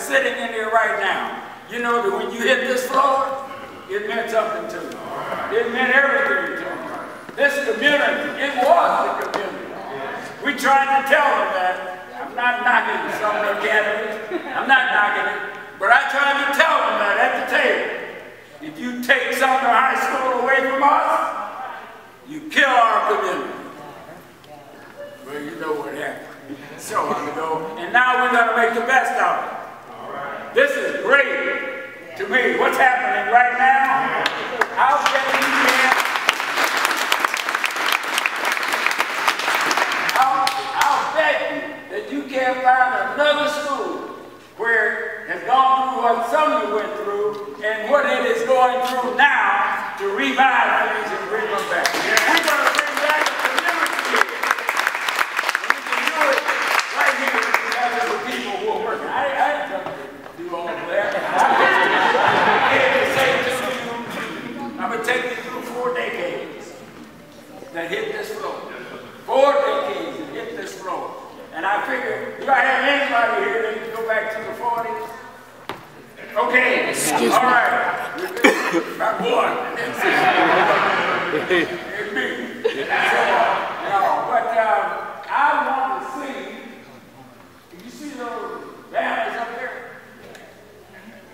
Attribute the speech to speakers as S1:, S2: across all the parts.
S1: sitting in there right now, you know that when you hit this floor, it meant something to you. It meant everything to you. This community, it was the community. We tried to tell them that. I'm not knocking Sumner Academy. I'm not knocking it. But I tried to tell them that at the table. If you take Sumner High School away from us, you kill our community. Well, you know what happened so long ago. And now we're going to make the best of it. This is great to me. What's happening right now? I'll bet you can. I'll bet you that you can't find another school where it has gone through what Sumner went through and what it is going through now to revive things and bring them back. We're going to bring back the community here. And we can do it right here because of the people who are working. I ain't going to do all of that. I'm here to say to you, I'm going to take you through 4 decades that hit this floor. 4 decades that hit this floor. And I figured, do I have anybody here that can go back to the 40s? Okay, all right. About one. It's me. But I want to see, you see those banners up there?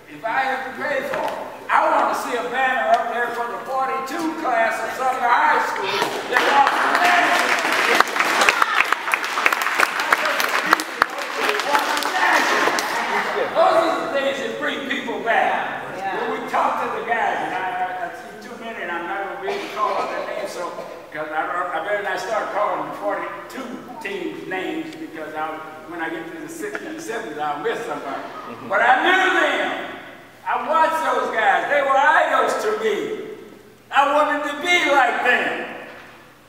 S1: If I have to pay for them, I want to see a banner up there for the 42 class of Sumner High School that wants to national. Those are the things that bring people back. When we talk to the guys, and I see too many, and I'm not going to be able to call out their names, so because I better not start calling the 42 teams names because when I get to the 60s and 70s, I'll miss somebody. But I knew them. I watched those guys. They were idols to me. I wanted to be like them.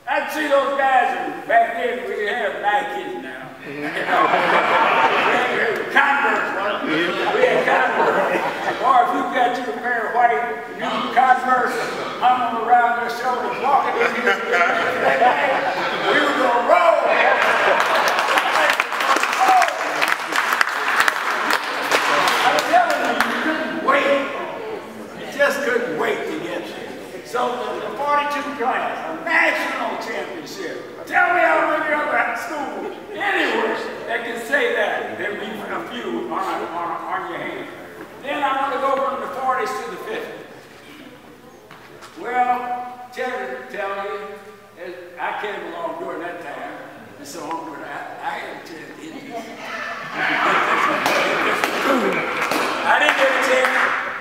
S1: I'd see those guys, and back then we didn't have Nikes now. You know, Converse, we had Converse. Or if you got you a pair of white new Converse, hung them around their shoulders, walking in here, we were going to roll. I'm telling you, you couldn't wait. You just couldn't wait to get there. So the 42 class, a national championship. Tell me how many other schools anywhere that can say that. There'll be a few on your hand. Then I want to go from the 40s to the 50s. Well, tell you, I came along during that time, and so I had a chance to hit this. I didn't get a chance.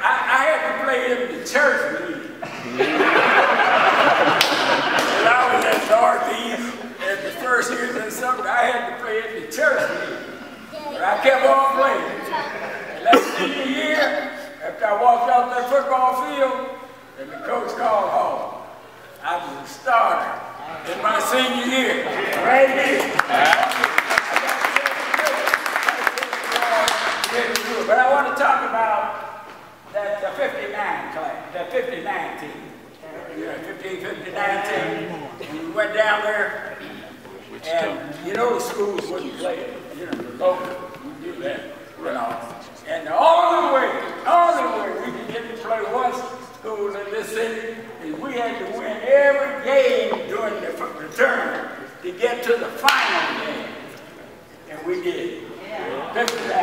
S1: I had to play in the church meeting. And I was at Northeast, and the first years in Sumner, I had to play in the church meeting. But I kept on playing. And that senior year, after I walked off that football field, and the coach called home, I was a starter in my senior year, right here. But I want to talk about that 59 class, that 59 team. 59 team. And we went down there, and you know the schools wouldn't play it. You know, the local, we do that, you know. And the only way we could get to play one school in this city is we had to win every game during the tournament to get to the final game. And we did. Yeah. 59.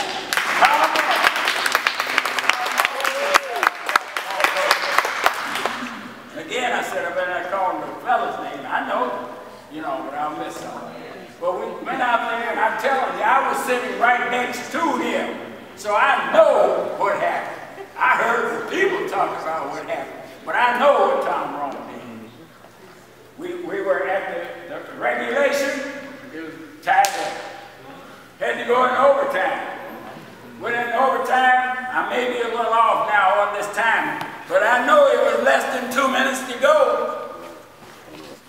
S1: Again, I said I better not call the fella's name. I know, you know, but I'll miss something. But we went out there, and I'm telling you, I was sitting right next to him, so I know what happened. I heard the people talk about what happened, but I know what Tom Rome did. We were at the regulation. It was tied up. Had to go in overtime. Went in overtime. I may be a little off now on this time, but I know it was less than 2 minutes to go.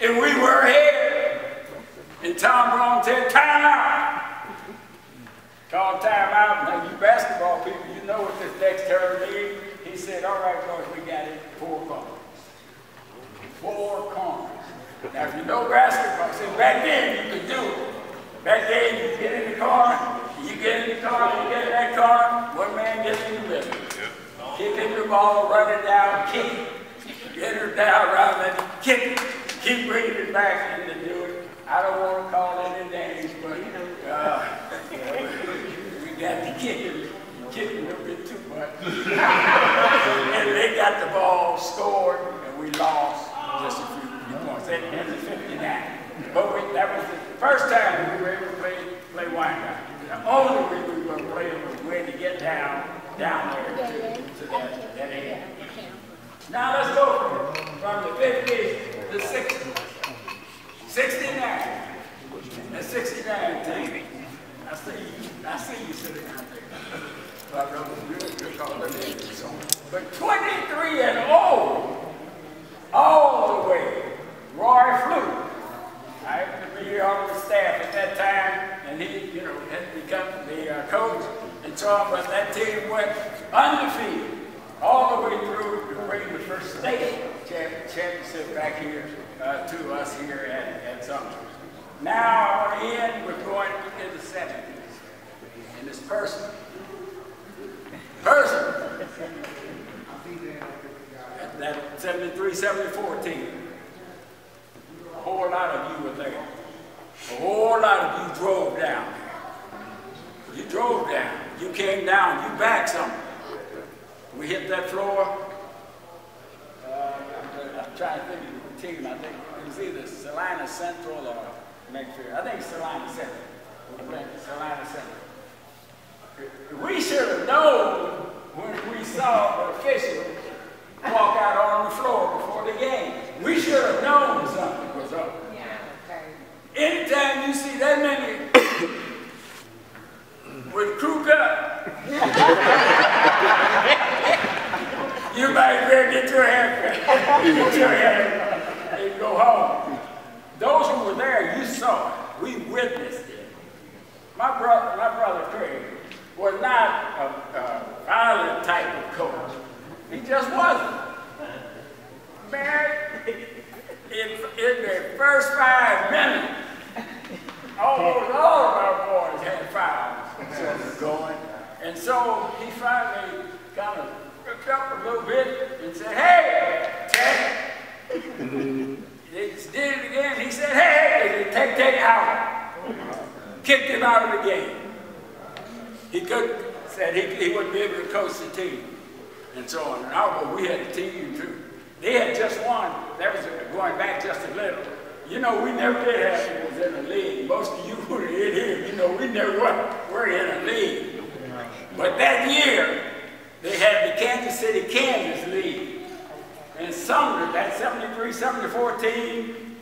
S1: And we were ahead. And Tom Rome said, time out. Called time out. Now, you basketball people, you know what this next term means. He said, all right, boys, we got it 4 corners. 4 corners. Now, if you know basketball, see, back then you could do it. Back then you could get in the corner, you get in the corner, you get in that corner, one man gets in the middle. Kicking the ball, run it down, kick, get her down around and kick it, keep bringing it back and to do it. I don't want to call any names, but we got to kick it a little bit too much. And they got the ball scored, and we lost just a few points. That was 59. But that was the first time we were able to play Wyandotte. The only way we were going to play was when to get down there to that end. Now let's go from the 50s to 60s. 69. That's 69 team. I see you sitting out there. But I was really good call it in. But 23-0 all the way. Roy Fluke. I happened to be on the staff at that time, and he, had become the coach. And so, but that team went undefeated all the way through to bring the first state championship back here to us here at Sumner. Now, I want to end with going into the 70s. And this person, that 73, 74 team, a whole lot of you were there. A whole lot of you drove down. You drove down. You came down. You backed something. We hit that floor. I'm trying to think of the team. I think it was either Salina Central or Medfield. I think it's Salina Central. We played Salina Central. We should have known when we saw the official walk out on the floor before the game. We should have known something was up. Anytime you see that many with crew cut, you might as well get your haircut. Get your haircut and go home. Those who were there, you saw it. We witnessed it. My brother Craig was not a violent type of coach. He just wasn't. Man, in the first 5 minutes, almost all of our boys had fouls going. And so he finally kind of looked up a little bit and said, "Hey, Ted." They did it again. He said, "Hey," take out. Kicked him out of the game. He said he wouldn't be able to coach the team. And so on. And although we had a team too. They had just won. That was going back just a little. We never did have people in the league. Most of you who are in here, we never were in a league. But that year, they had the Kansas City, Kansas League. And Sumner, that 73-74 team,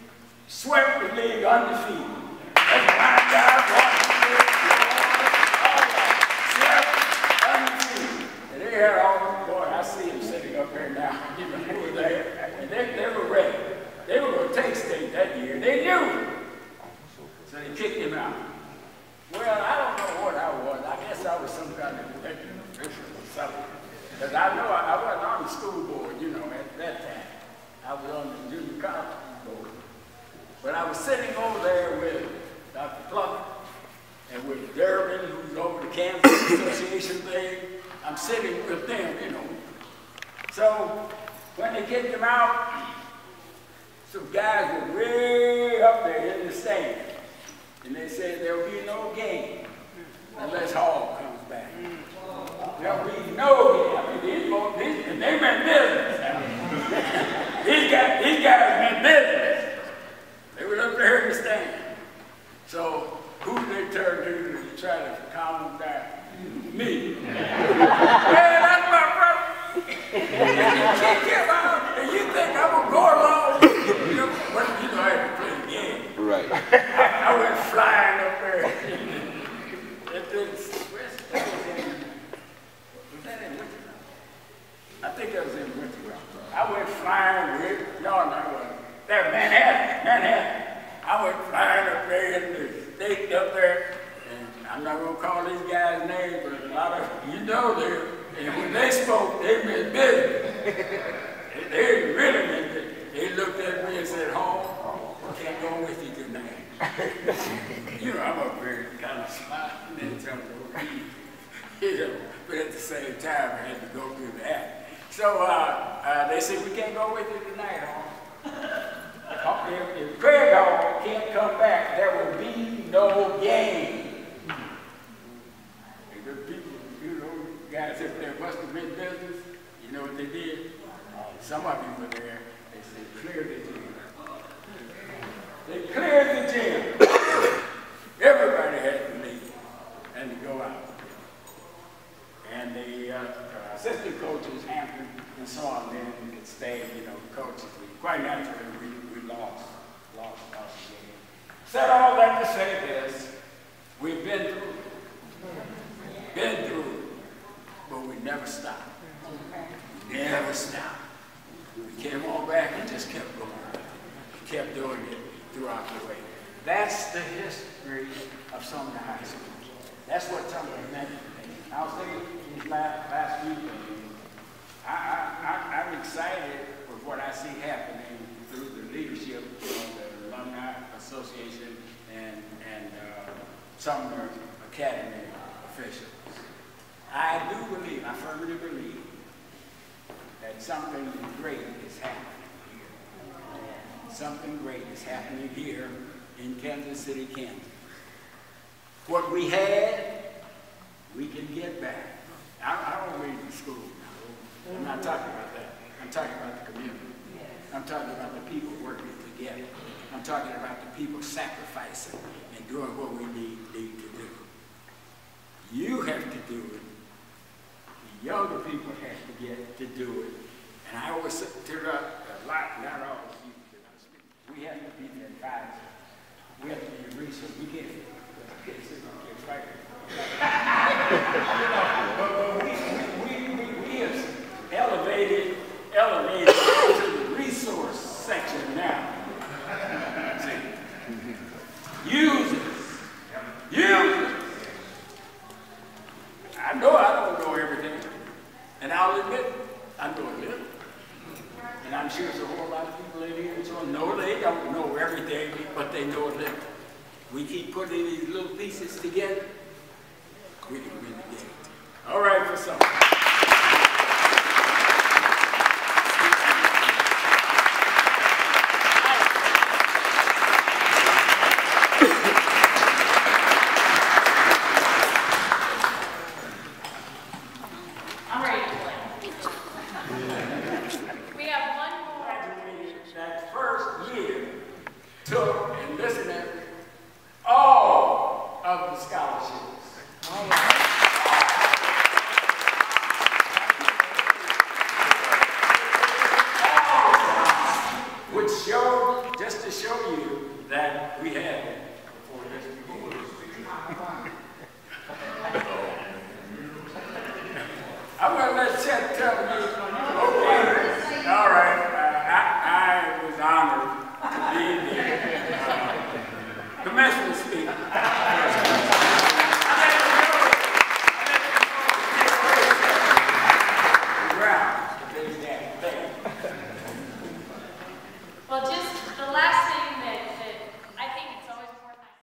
S1: swept the league undefeated. That's my guy. Swept undefeated. And they had all them boys. I see them sitting up there now. Who were there. And they were ready. They were going to take state that year. They knew it. So they kicked him out. Well, I don't know what I was. I guess I was some kind of executive official or something. Because I know I wasn't on the school board, at that time. I was on the junior college board. But I was sitting over there with Dr. Plucker and with Durbin, who's over the Kansas Association thing. I'm sitting with them, So when they kicked him out, some guys were way up there in the stand. And they said there'll be no game unless Hall comes back. There'll be no game. And they meant business. These guys meant business. They were up there in the stand. So who did they turn to try to calm them down? Me. Man, that's my brother. You kick him out, and you think I'm going to go along? But I had to play the game. Right. I went flying up there. Was that in Wichita? I think that was in Wichita. I went flying with, y'all know what, that Manhattan. I went flying up there in the state up there, and I'm not going to call these guys names, but a lot of them, and when they spoke, they meant business. They really meant business. They looked at me and said, "Home, I can't go with you tonight." I'm up there kind of smiling and telling them, You know, but at the same time, I had to go through that. So they said, we can't go with you tonight, Hall. If Craig Hall can't come back, there will be no game. And the people, you know, guys up there must have been business. You know what they did? Some of you were there. They said, clear the gym. They cleared the gym. Everybody had to leave and to go out. And the assistant coaches, Hampton and so on, then could stay, you know, coaches. Quite naturally, we lost the game. Said all that to say this, we've been through, but we never stopped. Never stopped. We came on back and just kept going. Kept doing it throughout the way. That's the history of Sumner High School. That's what Sumner meant to me. I'll say these last few days, I'm excited with what I see happening through the leadership of the Alumni Association and Sumner Academy officials. I do believe, I firmly believe, that something great is happening here. Something great is happening here in Kansas City, Kansas. What we had, we can get back. I don't mean the school now. I'm not talking about that. I'm talking about the community. I'm talking about the people working together. I'm talking about the people sacrificing and doing what we need to do. You have to do it. The younger people have to get to do it. And I always say to a lot, not all of you, we have to be the advisor. We have to be the resource. We can't sit on here fighting. But we have elevated to the resource section now. See? Use it. I know I don't know everything. And I'll admit, I know a little. And I'm sure there's a whole lot of people in here and so on. No, they don't know everything, but they know a little. We keep putting these little pieces together, we can win the game. All right, for some. Just to show you that we had